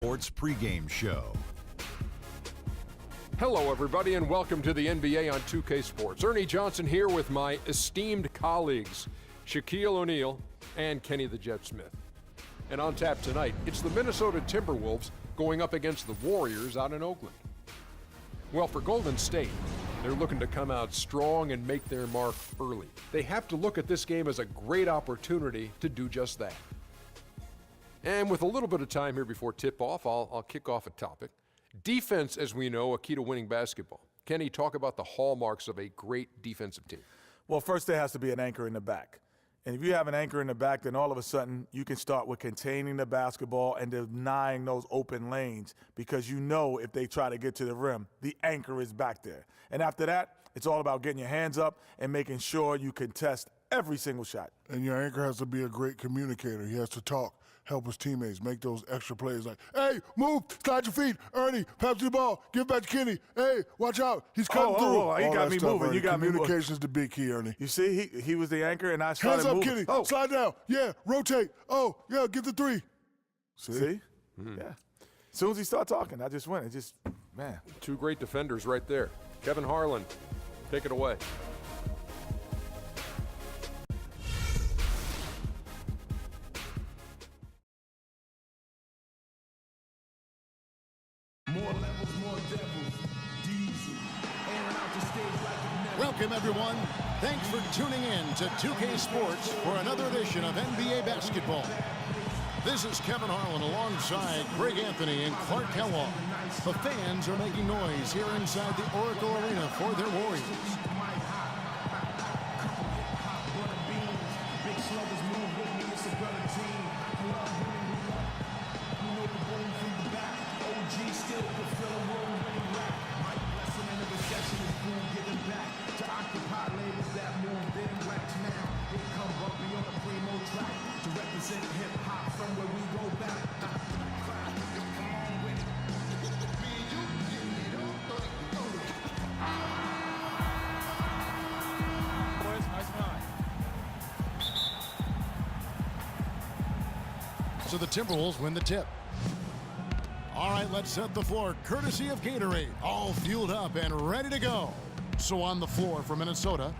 Sports pregame show. Hello, everybody, and welcome to the NBA on 2K Sports. Ernie Johnson here with my esteemed colleagues, Shaquille O'Neal and Kenny the Jet Smith. And on tap tonight, it's the Minnesota Timberwolves going up against the Warriors out in Oakland. Well, for Golden State, they're looking to come out strong and make their mark early. They have to look at this game as a great opportunity to do just that. And with a little bit of time here before tip-off, I'll kick off a topic. Defense, as we know, a key to winning basketball. Kenny, talk about the hallmarks of a great defensive team. Well, first there has to be an anchor in the back. And if you have an anchor in the back, then all of a sudden you can start with containing the basketball and denying those open lanes, because you know if they try to get to the rim, the anchor is back there. And after that, it's all about getting your hands up and making sure you contest every single shot. And your anchor has to be a great communicator. He has to talk, help his teammates, make those extra plays like, hey, move, slide your feet, Ernie, pass the ball, give it back to Kenny, hey, watch out, he's cutting through. He got me moving. You got me moving. Communication's the big key, Ernie. You see, he was the anchor, and I started moving. moving. Hands up, Kenny, slide down, yeah, rotate, oh, yeah, get the three. See? Yeah. As soon as he started talking, I just went. It just, man. Two great defenders right there. Kevin Harlan, take it away. Welcome, everyone. Thanks for tuning in to 2K Sports for another edition of NBA basketball. This is Kevin Harlan alongside Greg Anthony and Clark Kellogg. The fans are making noise here inside the Oracle Arena for their Warriors. So the Timberwolves win the tip. All right, let's set the floor courtesy of Gatorade. All fueled up and ready to go. So on the floor for Minnesota,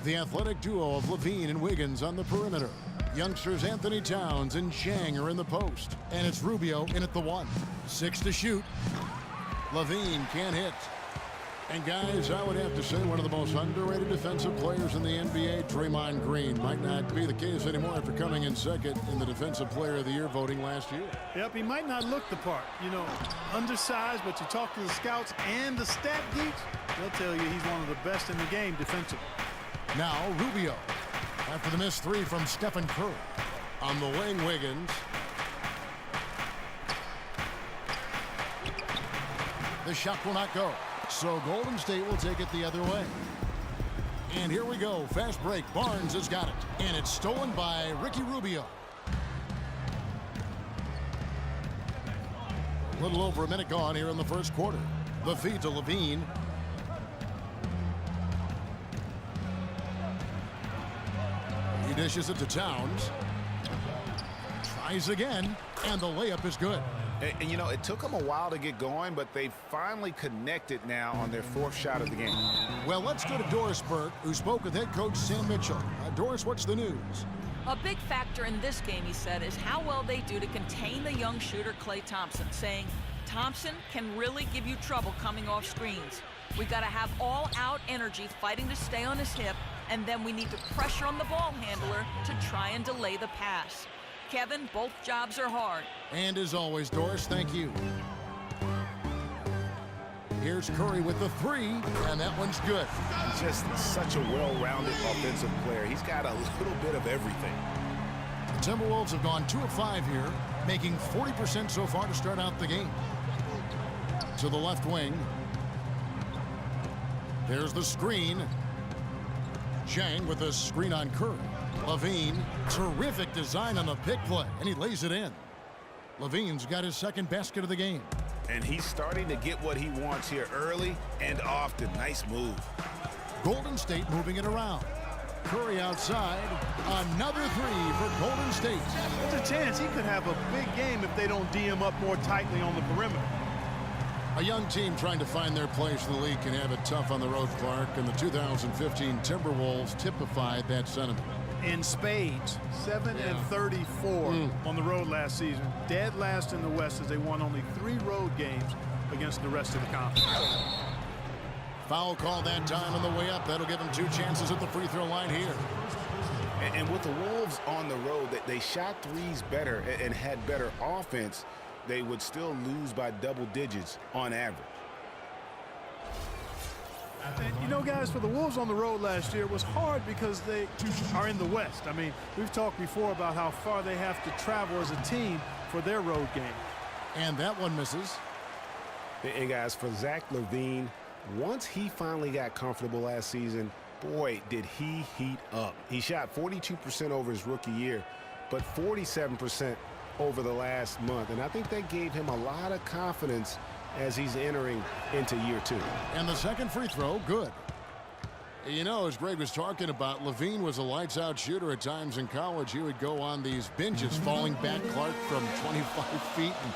the athletic duo of Levine and Wiggins on the perimeter. Youngsters Anthony Towns and Chang are in the post. And it's Rubio in at the one. 6 to shoot. Levine can't hit. And guys, I would have to say one of the most underrated defensive players in the NBA, Draymond Green. Might not be the case anymore after coming in second in the Defensive Player of the Year voting last year. Yep, he might not look the part. You know, undersized, but you talk to the scouts and the stat geeks, they'll tell you he's one of the best in the game defensively. Now Rubio, after the missed three from Stephen Curry. On the wing, Wiggins. The shot will not go. So Golden State will take it the other way. And here we go. Fast break. Barnes has got it. And it's stolen by Ricky Rubio. A little over a minute gone here in the first quarter. The feed to Levine. He dishes it to Towns. Tries again. And the layup is good. And, you know, it took them a while to get going, but they finally connected now on their fourth shot of the game. Well, let's go to Doris Burke, who spoke with head coach Sam Mitchell. Doris, what's the news? A big factor in this game, he said, is how well they do to contain the young shooter Klay Thompson, saying Thompson can really give you trouble coming off screens. We got to have all-out energy fighting to stay on his hip, and then we need to pressure on the ball handler to try and delay the pass. Kevin, both jobs are hard. And as always, Doris, thank you. Here's Curry with the three, and that one's good. He's just such a well-rounded offensive player. He's got a little bit of everything. The Timberwolves have gone 2 of 5 here, making 40% so far to start out the game. To the left wing. There's the screen. Chang with the screen on Curry. Levine, terrific design on the pick play, and he lays it in. Levine's got his second basket of the game. And he's starting to get what he wants here early and often. Nice move. Golden State moving it around. Curry outside. Another three for Golden State. There's a chance he could have a big game if they don't D him up more tightly on the perimeter. A young team trying to find their place in the league can have it tough on the road, Clark, and the 2015 Timberwolves typified that sentiment. In spades, 7-34 on the road last season. Dead last in the West as they won only 3 road games against the rest of the conference. Foul call that time on the way up. That'll give them 2 chances at the free throw line here. And with the Wolves on the road, they shot threes better and had better offense. They would still lose by double digits on average. And, you know, guys, for the Wolves on the road last year, it was hard because they are in the West. I mean, we've talked before about how far they have to travel as a team for their road game. And that one misses. And guys, for Zach LaVine, once he finally got comfortable last season, boy, did he heat up. He shot 42% over his rookie year, but 47% over the last month. And I think that gave him a lot of confidence as he's entering into year 2. And the second free throw, good. You know, as Greg was talking about, LaVine was a lights-out shooter at times in college. He would go on these binges, falling back, Clark, from 25 feet and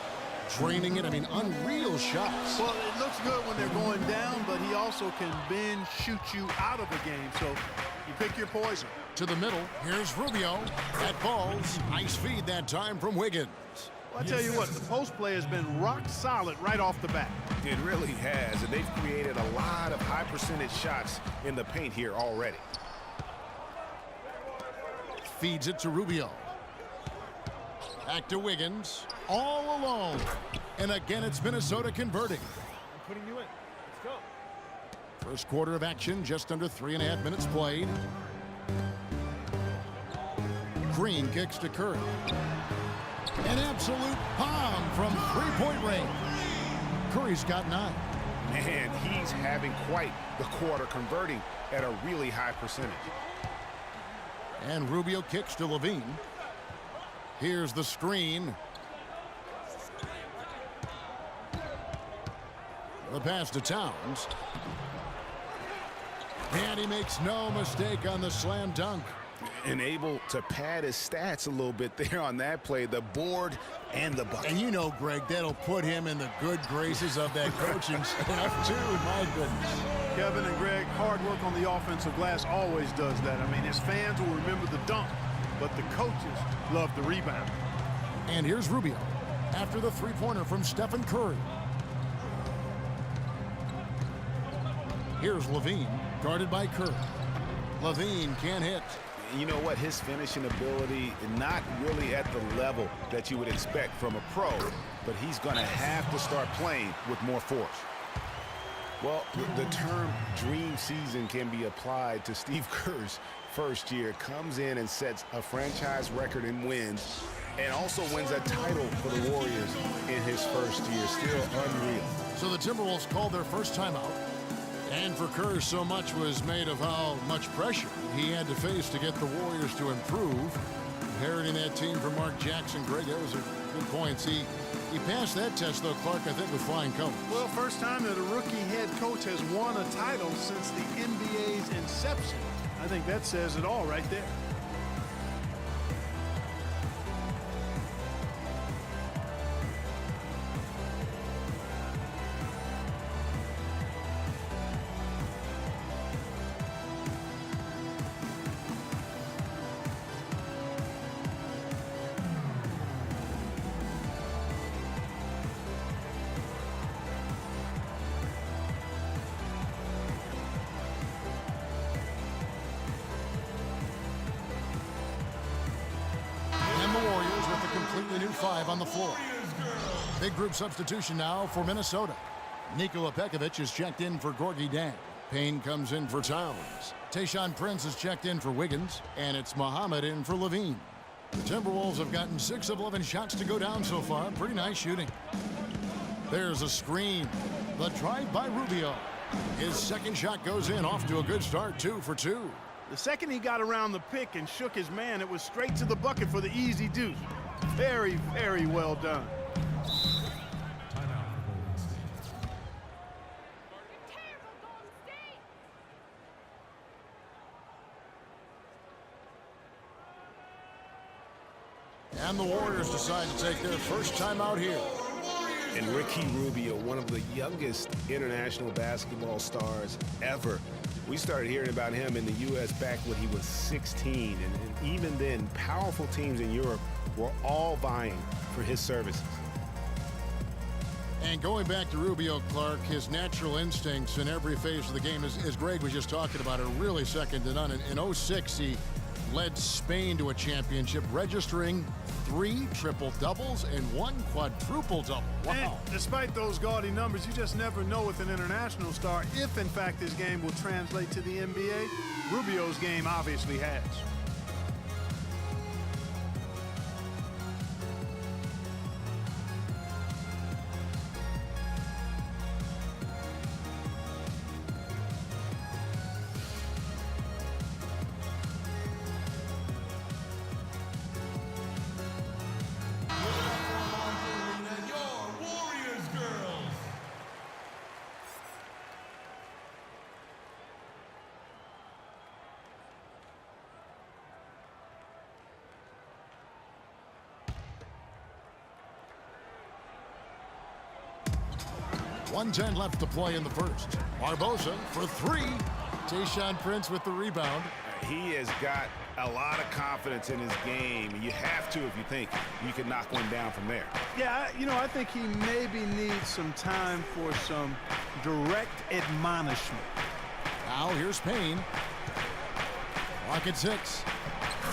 draining it. I mean, unreal shots. Well, it looks good when they're going down, but he also can bend, shoot you out of a game. So you pick your poison. To the middle, here's Rubio. That falls. Nice feed that time from Wiggins. Well, I tell you what, the post play has been rock solid right off the bat. It really has, and they've created a lot of high percentage shots in the paint here already. Feeds it to Rubio. Back to Wiggins. All alone. And again, it's Minnesota converting. I'm putting you in. Let's go. First quarter of action, just under 3.5 minutes played. Green kicks to Curry. An absolute bomb from three-point range. Curry's got 9. And he's having quite the quarter, converting at a really high percentage. And Rubio kicks to LaVine. Here's the screen. The pass to Towns. And he makes no mistake on the slam dunk. And able to pad his stats a little bit there on that play, the board and the bucket. And you know, Greg, that'll put him in the good graces of that coaching staff, too. My goodness. Kevin and Greg, hard work on the offensive glass always does that. I mean, his fans will remember the dunk, but the coaches love the rebound. And here's Rubio after the three-pointer from Stephen Curry. Here's LaVine, guarded by Curry. LaVine can't hit. You know what? His finishing ability, not really at the level that you would expect from a pro, but he's going to have to start playing with more force. Well, the term dream season can be applied to Steve Kerr's first year. Comes in and sets a franchise record in wins, and also wins a title for the Warriors in his first year. Still unreal. So the Timberwolves called their first timeout. And for Kerr, so much was made of how much pressure he had to face to get the Warriors to improve. Inheriting that team from Mark Jackson, Greg, that was a good point. See, he passed that test, though, Clark, I think, with flying colors. Well, first time that a rookie head coach has won a title since the NBA's inception. I think that says it all right there. Completely new 5 on the floor. Big group substitution now for Minnesota. Nikola Pekovic is checked in for Gorgui Dieng. Payne comes in for Towns. Tayshaun Prince is checked in for Wiggins. And it's Muhammad in for LaVine. The Timberwolves have gotten 6 of 11 shots to go down so far. Pretty nice shooting. There's a screen. The drive by Rubio. His second shot goes in, off to a good start, 2 for 2. The second he got around the pick and shook his man, it was straight to the bucket for the easy deuce. Very, very well done. And the Warriors decide to take their first time out here. And Ricky Rubio, one of the youngest international basketball stars ever. We started hearing about him in the U.S. back when he was 16. And even then, powerful teams in Europe were all vying for his services. And going back to Rubio, Clark, his natural instincts in every phase of the game, as Greg was just talking about, are really second to none. In 06, he led Spain to a championship, registering 3 triple-doubles and 1 quadruple-double. Wow. And despite those gaudy numbers, you just never know with an international star if, in fact, his game will translate to the NBA. Rubio's game obviously has. .110 left to play in the first. Barbosa for 3. Tayshaun Prince with the rebound. He has got a lot of confidence in his game. You have to if you think you can knock one down from there. Yeah, I think he maybe needs some time for some direct admonishment. Now here's Payne. Clock at 6.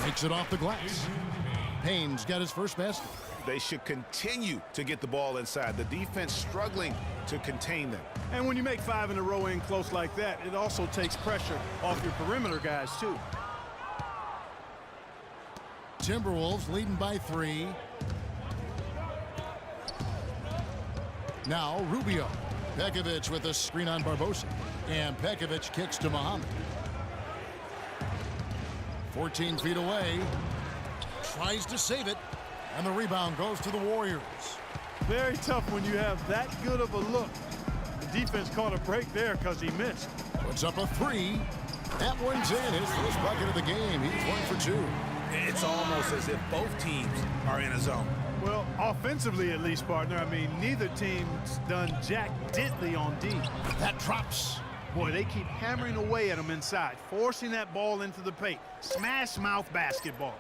Makes it off the glass. Payne's got his first basket. They should continue to get the ball inside. The defense struggling to contain them. And when you make 5 in a row in close like that, it also takes pressure off your perimeter guys, too. Timberwolves leading by 3. Now Rubio. Pekovic with a screen on Barbosa. And Pekovic kicks to Muhammad. 14 feet away. Tries to save it. And the rebound goes to the Warriors. Very tough when you have that good of a look. The defense caught a break there because he missed. Puts up a 3. That one's in. His first bucket of the game. He's 1 for 2. It's almost as if both teams are in a zone. Well, offensively at least, partner. I mean, neither team's done jack diddly on D. That drops. Boy, they keep hammering away at him inside, forcing that ball into the paint. Smash mouth basketball.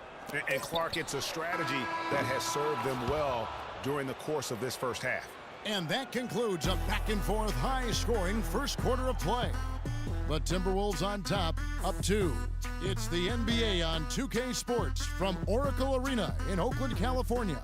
And Clark, it's a strategy that has served them well during the course of this first half. And that concludes a back-and-forth, high-scoring first quarter of play. The Timberwolves on top, up 2. It's the NBA on 2K Sports from Oracle Arena in Oakland, California.